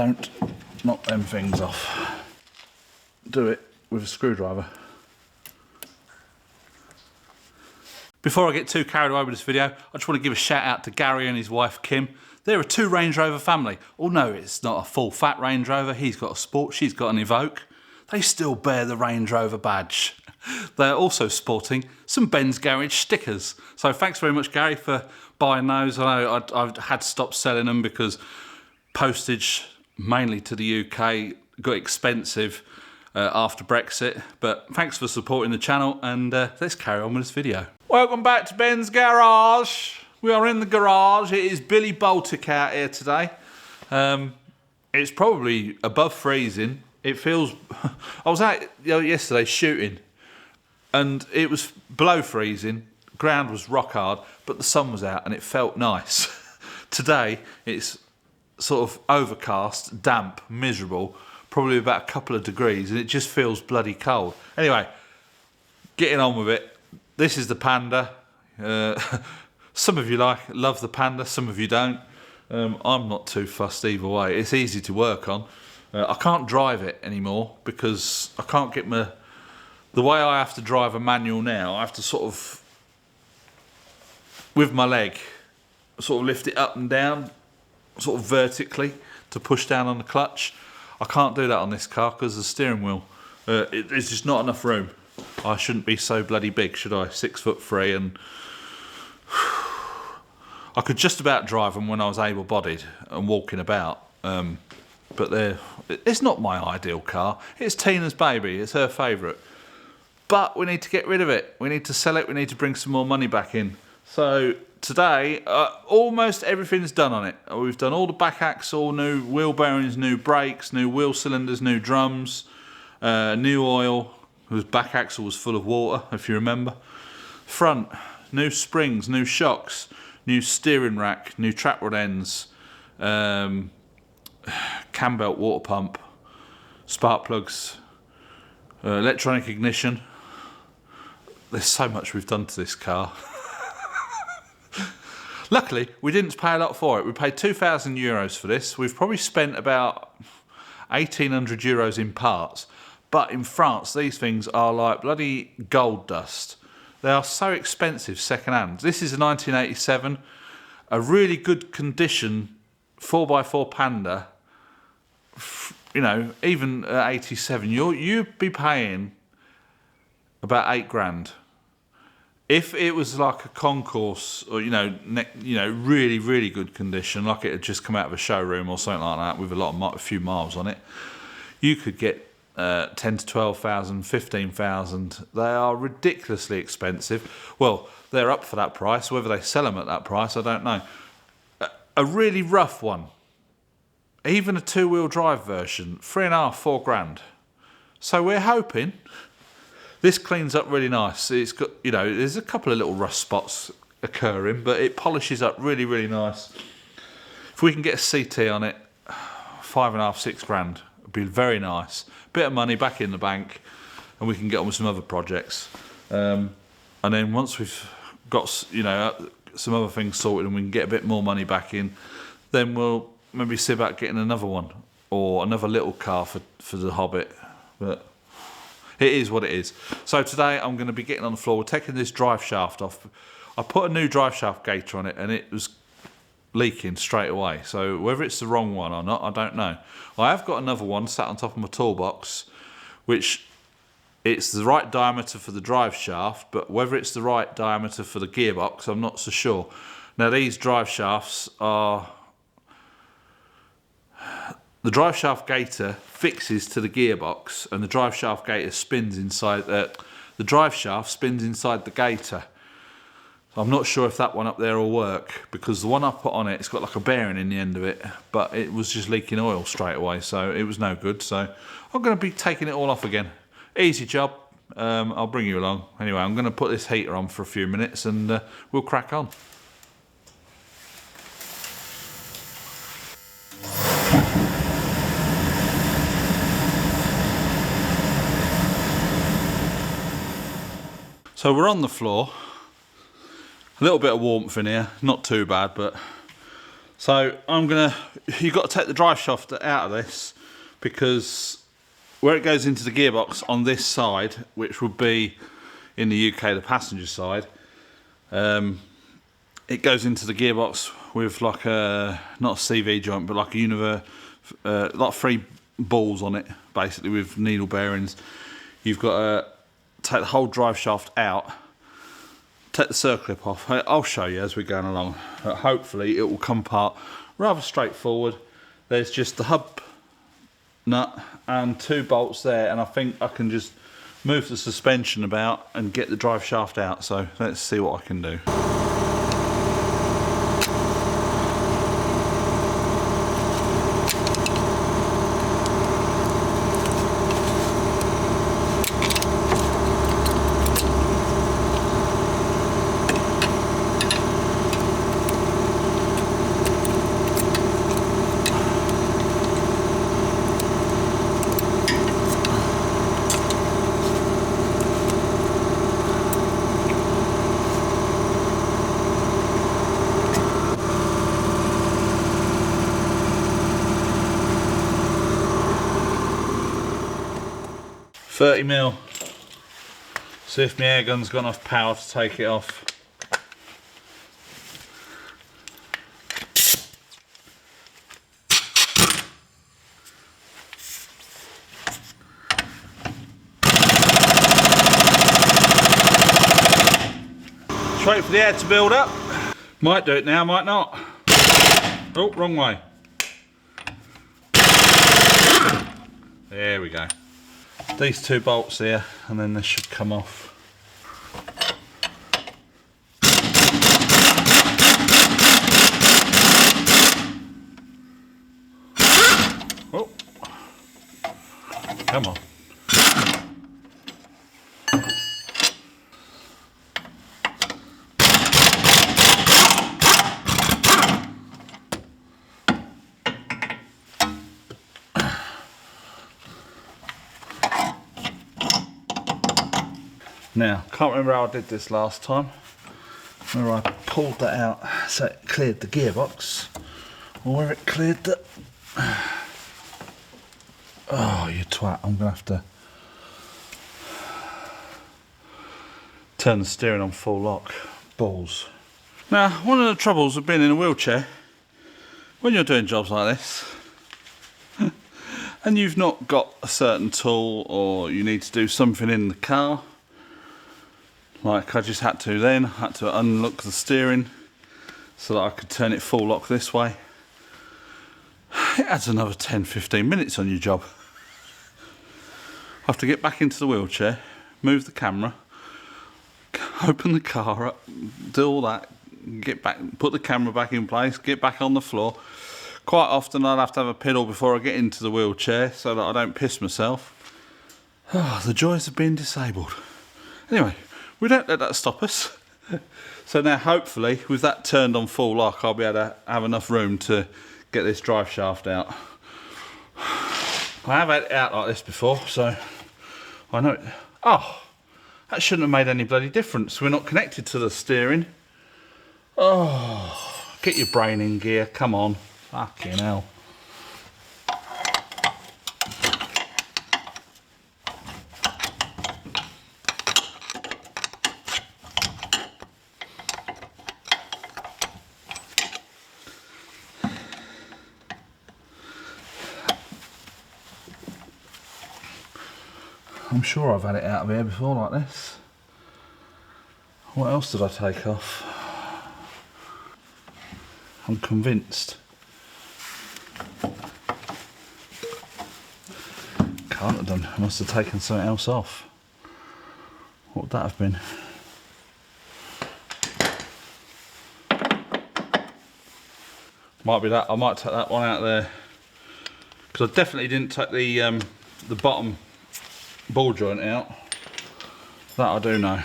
don't knock them things off. Do it with a screwdriver. Before I get too carried away with this video, I just want to give a shout out to Gary and his wife Kim. They're a 2 Range Rover family. Although it's not a full fat Range Rover, he's got a Sport, she's got an Evoque, they still bear the Range Rover badge. They're also sporting some Ben's Garage stickers. So thanks very much, Gary, for buying those. I know I've had to stop selling them because postage, mainly to the UK, got expensive after Brexit. But thanks for supporting the channel, and let's carry on with this video. Welcome back to Ben's Garage. We are in the garage. It is Billy Baltic out here today. It's probably above freezing. It feels... I was out yesterday shooting, and it was below freezing. Ground was rock hard, but the sun was out and it felt nice. Today, it's sort of overcast, damp, miserable, probably about a couple of degrees, and it just feels bloody cold. Anyway, getting on with it. This is the Panda. Some of you love the Panda, some of you don't. I'm not too fussed either way. It's easy to work on. I can't drive it anymore because I can't get the way I have to drive a manual now, I have to sort of, with my leg, sort of lift it up and down, sort of vertically, to push down on the clutch. I can't do that on this car because the steering wheel, there's just not enough room. I shouldn't be so bloody big, should I? 6'3", and I could just about drive them when I was able-bodied and walking about. But it's not my ideal car. It's Tina's baby. It's her favourite. But we need to get rid of it. We need to sell it. We need to bring some more money back in. So today, almost everything's done on it. We've done all the back axle, new wheel bearings, new brakes, new wheel cylinders, new drums, new oil. The back axle was full of water, if you remember. Front, new springs, new shocks, new steering rack, new trap rod ends, cam belt water pump, spark plugs, electronic ignition. There's so much we've done to this car. Luckily, we didn't pay a lot for it. We paid €2,000 for this. We've probably spent about 1,800 euros in parts. But in France, these things are like bloody gold dust. They are so expensive second-hand. This is a 1987, a really good condition 4x4 Panda. You know, even at 87, you'd be paying about £8,000. If it was like a concourse, or really, really good condition, like it had just come out of a showroom or something like that, with a few miles on it, you could get 10 to 12,000, 15,000. They are ridiculously expensive. Well, they're up for that price. Whether they sell them at that price, I don't know. A really rough one, even a 2-wheel drive version, 3.5, 4 grand. So we're hoping this cleans up really nice. It's got, there's a couple of little rust spots occurring, but it polishes up really, really nice. If we can get a CT on it, 5.5, 6 grand, it'd be very nice. Bit of money back in the bank, and we can get on with some other projects. And then once we've got, some other things sorted and we can get a bit more money back in, then we'll maybe see about getting another one or another little car for the Hobbit. But it is what it is. So today I'm going to be getting on the floor. We're taking this drive shaft off. I put a new drive shaft gaiter on it, and it was leaking straight away. So whether it's the wrong one or not, I don't know. I have got another one sat on top of my toolbox, which it's the right diameter for the drive shaft, but whether it's the right diameter for the gearbox, I'm not so sure. Now these drive shafts are... The drive shaft gaiter fixes to the gearbox, and the drive shaft gaiter spins inside... the drive shaft spins inside the gaiter. So I'm not sure if that one up there will work, because the one I put on it, it's got like a bearing in the end of it, but it was just leaking oil straight away, so it was no good. So I'm going to be taking it all off again. Easy job. I'll bring you along. Anyway, I'm going to put this heater on for a few minutes, and we'll crack on. So we're on the floor. A little bit of warmth in here, not too bad, but So you've got to take the drive shaft out of this, because where it goes into the gearbox on this side, which would be in the UK the passenger side, it goes into the gearbox with like not a CV joint, but like a like 3 balls on it, basically, with needle bearings. You've got to take the whole drive shaft out, take the circlip off. I'll show you as we're going along. Hopefully it will come apart rather straightforward. There's just the hub nut and 2 bolts there, and I think I can just move the suspension about and get the drive shaft out. So let's see what I can do. $30mm. See if my air gun's got enough power to take it off. Just wait for the air to build up. Might do it now, might not. Oh, wrong way. There we go. These 2 bolts here, and then this should come off. Oh, come on. Now, can't remember how I did this last time. Whether I pulled that out so it cleared the gearbox, or where it cleared the... Oh, you twat, I'm gonna have to turn the steering on full lock. Balls. Now, one of the troubles of being in a wheelchair, when you're doing jobs like this, and you've not got a certain tool, or you need to do something in the car, like I just had to then, had to unlock the steering so that I could turn it full lock this way. It adds another 10-15 minutes on your job. I have to get back into the wheelchair, move the camera, open the car up, do all that, get back, put the camera back in place, get back on the floor. Quite often I'll have to have a piddle before I get into the wheelchair so that I don't piss myself. Oh, the joys of being disabled. Anyway, we don't let that stop us. So now hopefully with that turned on full lock, I'll be able to have enough room to get this drive shaft out. I have had it out like this before, so I know it. Oh, that shouldn't have made any bloody difference. We're not connected to the steering. Oh, get your brain in gear, come on. Fucking hell. I'm sure I've had it out of here before like this. What else did I take off? I'm convinced. Can't have done. I must have taken something else off. What would that have been? Might be that. I might take that one out there, because I definitely didn't take the bottom ball joint out. That I do know.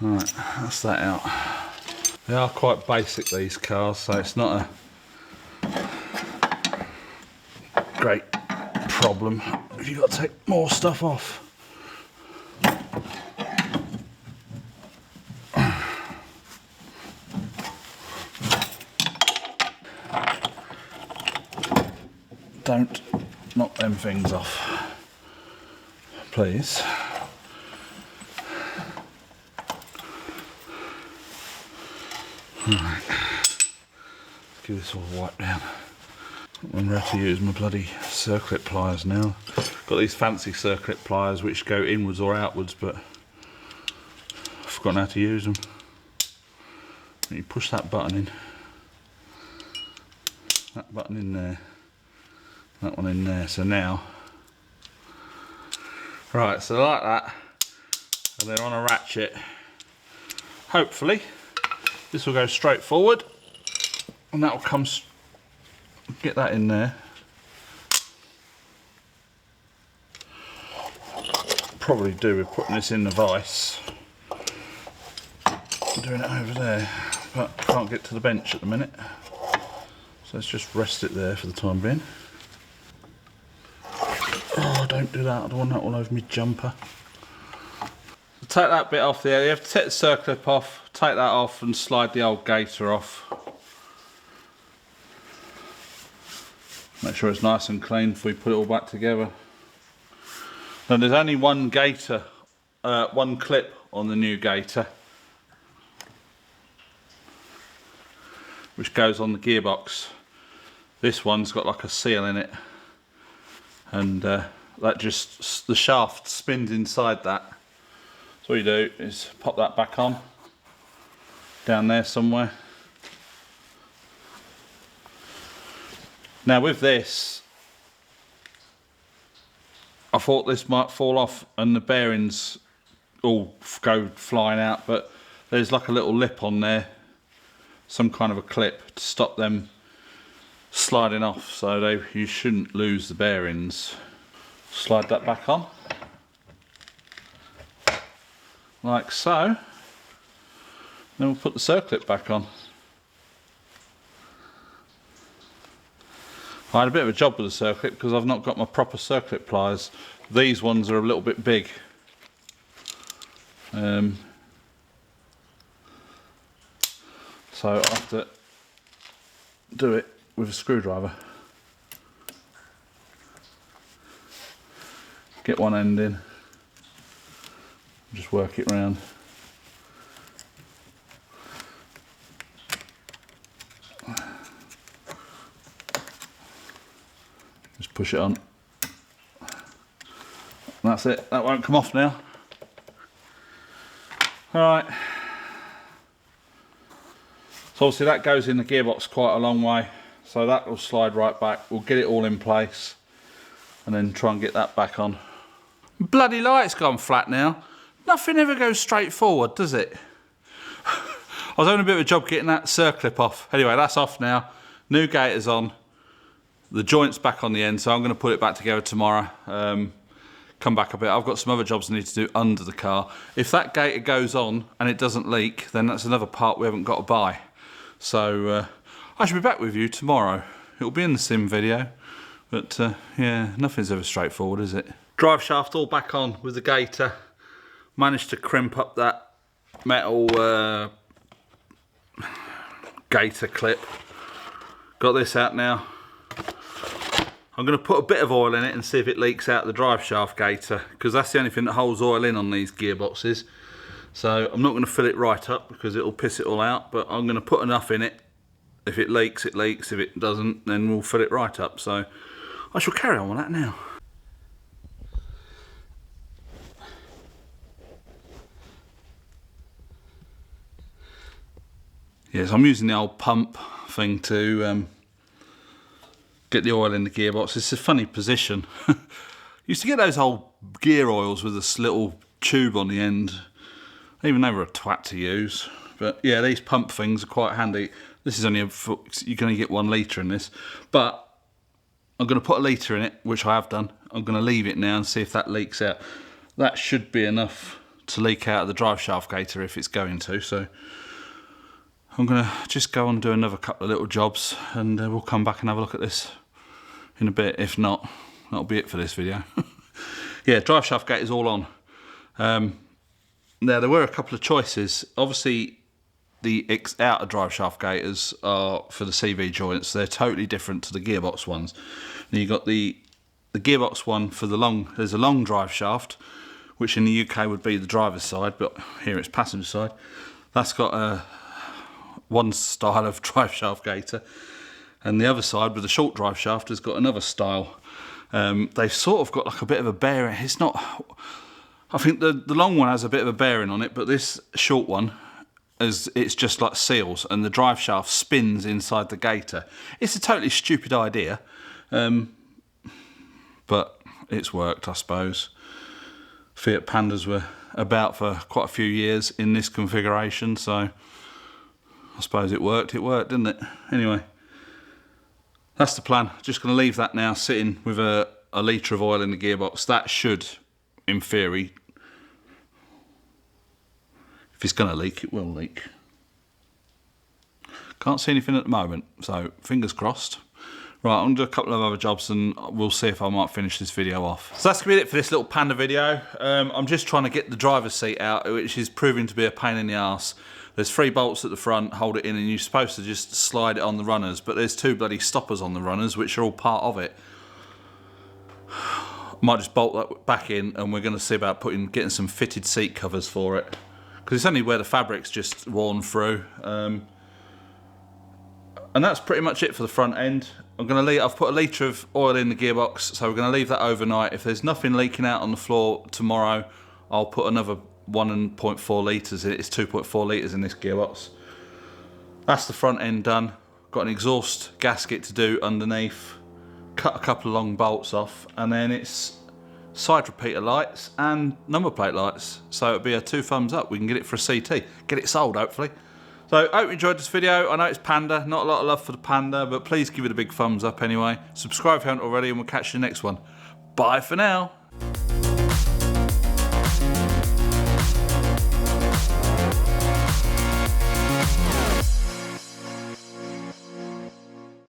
Right, that's that out. They are quite basic, these cars, so it's not a great problem if you've got to take more stuff off. Don't knock them things off, please. Right, let's give this all a wipe down. I remember how to use my bloody circlip pliers now. Got these fancy circlip pliers which go inwards or outwards, but I've forgotten how to use them. You push that button in, that button in there, that one in there. So now, right, so like that, and then on a ratchet, hopefully this will go straight forward, and that will come, get that in there. Probably do with putting this in the vise, doing it over there, but I can't get to the bench at the minute, so let's just rest it there for the time being. Oh, don't do that, I don't want that all over my jumper. So take that bit off there, you have to take the circlip off, take that off and slide the old gaiter off. Make sure it's nice and clean before we put it all back together. Now there's only one gaiter, one clip on the new gaiter, which goes on the gearbox. This one's got like a seal in it, and that just, the shaft spins inside that. So all you do is pop that back on, down there somewhere. Now with this, I thought this might fall off and the bearings all go flying out, but there's like a little lip on there, some kind of a clip to stop them sliding off, so you shouldn't lose the bearings. Slide that back on, like so. Then we'll put the circlip back on. I had a bit of a job with the circlip because I've not got my proper circlip pliers. These ones are a little bit big. So I have to do it with a screwdriver. Get one end in, just work it round. Just push it on. That's it, that won't come off now. Alright. So obviously that goes in the gearbox quite a long way, so that will slide right back. We'll get it all in place and then try and get that back on. Bloody light's gone flat now. Nothing ever goes straight forward, does it? I was having a bit of a job getting that circlip off. Anyway, that's off now. New gaiter's on. The joint's back on the end, so I'm going to put it back together tomorrow. Come back a bit. I've got some other jobs I need to do under the car. If that gaiter goes on and it doesn't leak, then that's another part we haven't got to buy. So I should be back with you tomorrow. It'll be in the sim video, but yeah, nothing's ever straightforward, is it? Drive shaft all back on with the gaiter. Managed to crimp up that metal gaiter clip. Got this out now. I'm going to put a bit of oil in it and see if it leaks out the drive shaft gaiter, because that's the only thing that holds oil in on these gearboxes. So I'm not going to fill it right up because it'll piss it all out, but I'm going to put enough in it. If it leaks, it leaks. If it doesn't, then we'll fill it right up. So I shall carry on with that now. Yes, I'm using the old pump thing to get the oil in the gearbox. It's a funny position. Used to get those old gear oils with this little tube on the end. Even they were a twat to use. But yeah, these pump things are quite handy. This is only you can only get 1 litre in this. But I'm going to put a litre in it, which I have done. I'm going to leave it now and see if that leaks out. That should be enough to leak out of the drive shaft gaiter if it's going to. So I'm going to just go and do another couple of little jobs, and we'll come back and have a look at this in a bit. If not, that'll be it for this video. Yeah, drive shaft gate is all on. Now there were a couple of choices. Obviously the outer drive shaft gaiters are for the CV joints. They're totally different to the gearbox ones. Now you've got the gearbox one for the long, there's a long drive shaft, which in the UK would be the driver's side, but here it's passenger side. That's got one style of drive shaft gaiter, and the other side with the short drive shaft has got another style. They've sort of got like a bit of a bearing. It's not, I think the long one has a bit of a bearing on it, but this short one, it's just like seals, and the drive shaft spins inside the gaiter. It's a totally stupid idea, but it's worked, I suppose. Fiat Pandas were about for quite a few years in this configuration, so I suppose it worked, didn't it? Anyway, that's the plan. Just going to leave that now sitting with a litre of oil in the gearbox. That should, in theory, if it's going to leak, it will leak. Can't see anything at the moment, so fingers crossed. Right, I'm going to do a couple of other jobs and we'll see if I might finish this video off. So that's going to be it for this little Panda video. I'm just trying to get the driver's seat out, which is proving to be a pain in the arse. There's 3 bolts at the front, hold it in, and you're supposed to just slide it on the runners, but there's 2 bloody stoppers on the runners, which are all part of it. Might just bolt that back in, and we're going to see about getting some fitted seat covers for it, because it's only where the fabric's just worn through. And that's pretty much it for the front end. I've put a litre of oil in the gearbox, so we're going to leave that overnight. If there's nothing leaking out on the floor tomorrow, I'll put another 1.4 litres in it. It's 2.4 litres in this gearbox. That's the front end done. Got an exhaust gasket to do underneath. Cut a couple of long bolts off, and then it's side repeater lights and number plate lights. So it'll be a 2 thumbs up. We can get it for a CT. Get it sold, hopefully. So I hope you enjoyed this video. I know it's Panda, not a lot of love for the Panda, but please give it a big thumbs up anyway. Subscribe if you haven't already, and we'll catch you in the next one. Bye for now.